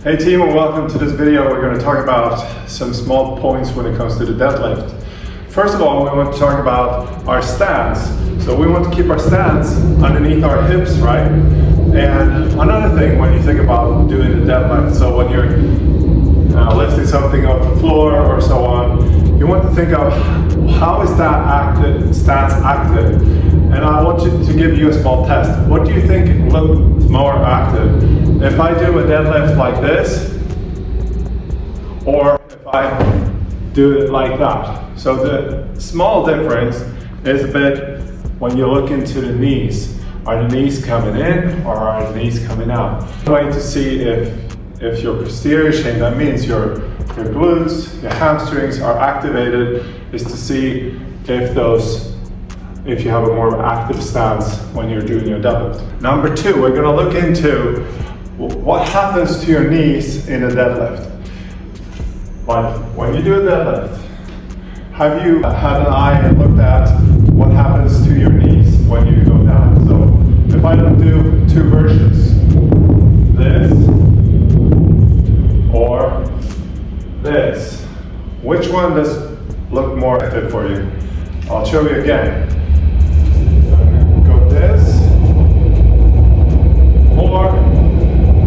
Hey team, and welcome to this video. We're going to talk about some small points when it comes to the deadlift. First of all, we want to talk about our stance. So we want to keep our stance underneath our hips, right? And another thing when you think about doing the deadlift, so when you're lifting something off the floor or so on, you want to think of how is that stance active? And I want to give you a small test. What do you think looks more active? If I do a deadlift like this, or if I do it like that. So the small difference is a bit when you look into the knees. Are the knees coming in or are the knees coming out? Trying to see if your posterior chain, that means your glutes, your hamstrings are activated, is to see if you have a more active stance when you're doing your deadlift. Number two, we're going to look into what happens to your knees in a deadlift. But when you do a deadlift, have you had an eye and looked at what happens to your knees when you go down? So if I do two versions, this or this, which one does look more active for you? I'll show you again. Go this or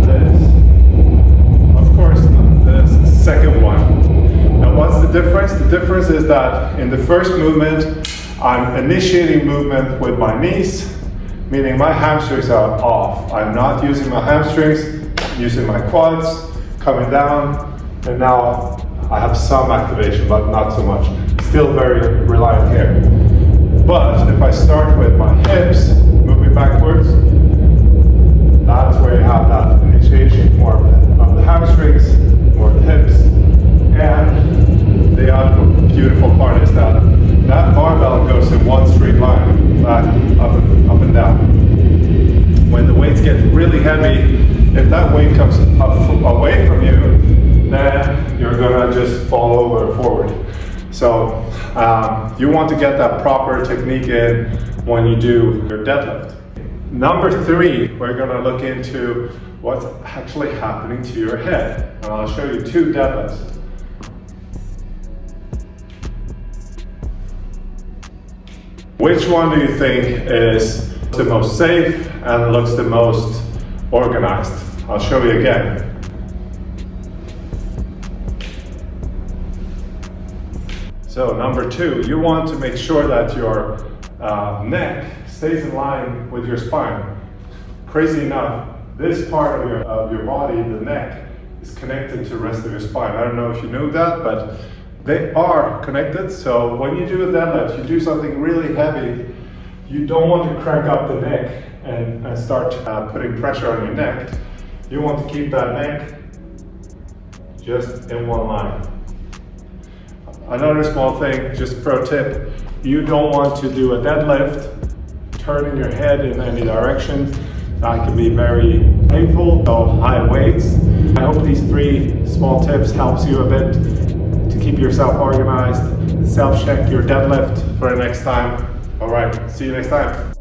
this. Of course, this second one. Now what's the difference? The difference is that in the first movement, I'm initiating movement with my knees, meaning my hamstrings are off. I'm not using my hamstrings, I'm using my quads, coming down, and now I have some activation, but not so much. Still very reliant here. But if I start with my hips, moving backwards, that's where you have that initiation, more of the hamstrings, more of the hips. And the other beautiful part is that barbell goes in one straight line, back, up and down. When the weights get really heavy, if that weight comes away from you, then you're gonna just fall over forward. So you want to get that proper technique in when you do your deadlift. Number three, we're gonna look into what's actually happening to your head. And I'll show you two deadlifts. Which one do you think is the most safe and looks the most organized? I'll show you again. So number two, you want to make sure that your neck stays in line with your spine. Crazy enough, this part of your body, the neck, is connected to the rest of your spine. I don't know if you knew that, but they are connected. So when you do a deadlift, you do something really heavy, you don't want to crank up the neck and start putting pressure on your neck. You want to keep that neck just in one line. Another small thing, just pro tip, you don't want to do a deadlift turning your head in any direction. That can be very painful, so high weights. I hope these three small tips helps you a bit to keep yourself organized, self-check your deadlift for the next time. All right, see you next time.